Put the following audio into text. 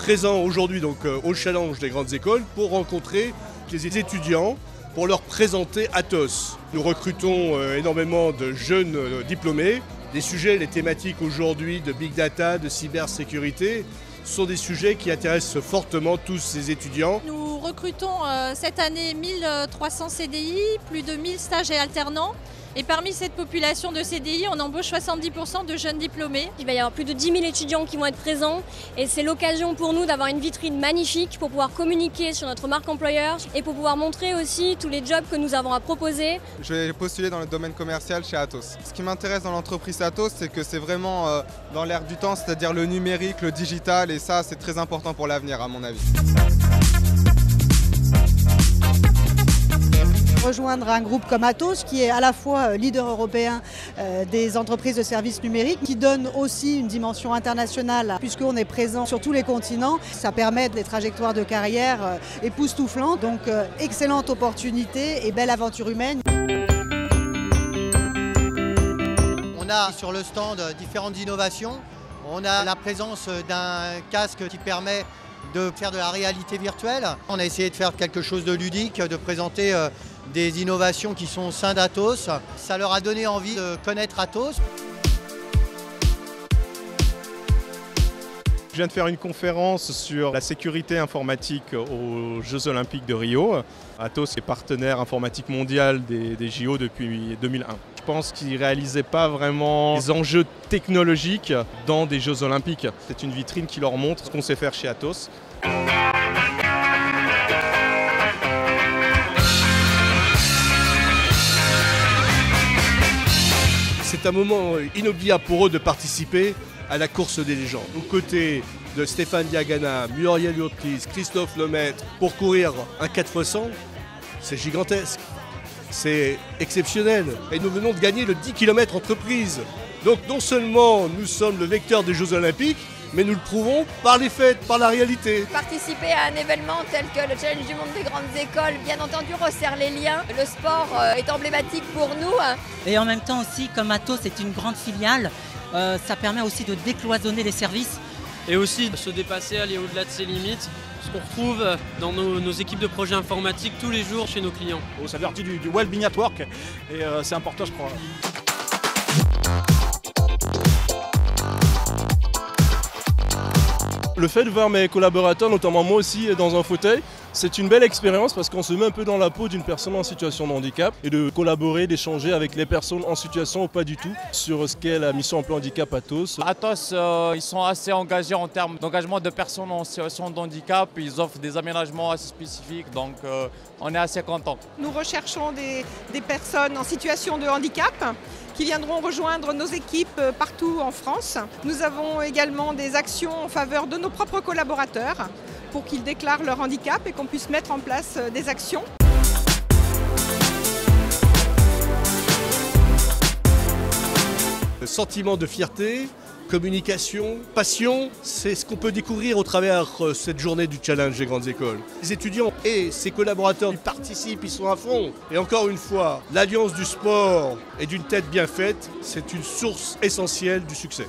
présent aujourd'hui donc au Challenge des grandes écoles pour rencontrer les étudiants, pour leur présenter Atos. Nous recrutons énormément de jeunes diplômés. Les sujets, les thématiques aujourd'hui de big data, de cybersécurité, sont des sujets qui intéressent fortement tous ces étudiants. Nous recrutons cette année 1300 CDI, plus de 1000 stages et alternants. Et parmi cette population de CDI, on embauche 70% de jeunes diplômés. Il va y avoir plus de 10 000 étudiants qui vont être présents et c'est l'occasion pour nous d'avoir une vitrine magnifique pour pouvoir communiquer sur notre marque employeur et pour pouvoir montrer aussi tous les jobs que nous avons à proposer. Je vais postuler dans le domaine commercial chez Atos. Ce qui m'intéresse dans l'entreprise Atos, c'est que c'est vraiment dans l'ère du temps, c'est-à-dire le numérique, le digital, et ça c'est très important pour l'avenir à mon avis. Rejoindre un groupe comme Atos qui est à la fois leader européen des entreprises de services numériques, qui donne aussi une dimension internationale puisqu'on est présent sur tous les continents. Ça permet des trajectoires de carrière époustouflantes, donc excellente opportunité et belle aventure humaine. On a sur le stand différentes innovations. On a la présence d'un casque qui permet de faire de la réalité virtuelle. On a essayé de faire quelque chose de ludique, de présenter des innovations qui sont au sein d'Atos. Ça leur a donné envie de connaître Atos. Je viens de faire une conférence sur la sécurité informatique aux Jeux Olympiques de Rio. Atos est partenaire informatique mondial des JO depuis 2001. Je pense qu'ils ne réalisaient pas vraiment les enjeux technologiques dans des Jeux Olympiques. C'est une vitrine qui leur montre ce qu'on sait faire chez Atos. C'est un moment inoubliable pour eux de participer à la course des légendes. Aux côtés de Stéphane Diagana, Muriel Urquiz, Christophe Lemaitre, pour courir un 4x100, c'est gigantesque, c'est exceptionnel. Et nous venons de gagner le 10 km entreprise. Donc non seulement nous sommes le vecteur des Jeux Olympiques, mais nous le prouvons par les faits, par la réalité. Participer à un événement tel que le Challenge du monde des grandes écoles, bien entendu, resserre les liens. Le sport est emblématique pour nous. Et en même temps aussi, comme Atos est une grande filiale, ça permet aussi de décloisonner les services. Et aussi de se dépasser, aller au-delà de ses limites, ce qu'on retrouve dans nos équipes de projets informatiques tous les jours chez nos clients. Ça fait partie du well-being at work et c'est important, je crois. Le fait de voir mes collaborateurs, notamment moi aussi, dans un fauteuil, c'est une belle expérience parce qu'on se met un peu dans la peau d'une personne en situation de handicap et de collaborer, d'échanger avec les personnes en situation ou pas du tout sur ce qu'est la mission emploi handicap Atos. Atos, ils sont assez engagés en termes d'engagement de personnes en situation de handicap. Ils offrent des aménagements assez spécifiques, donc on est assez contents. Nous recherchons des personnes en situation de handicap qui viendront rejoindre nos équipes partout en France. Nous avons également des actions en faveur de nos propres collaborateurs pour qu'ils déclarent leur handicap et qu'on puisse mettre en place des actions. Le sentiment de fierté, communication, passion, c'est ce qu'on peut découvrir au travers cette journée du Challenge des grandes écoles. Les étudiants et ses collaborateurs ils participent, ils sont à fond. Et encore une fois, l'alliance du sport et d'une tête bien faite, c'est une source essentielle du succès.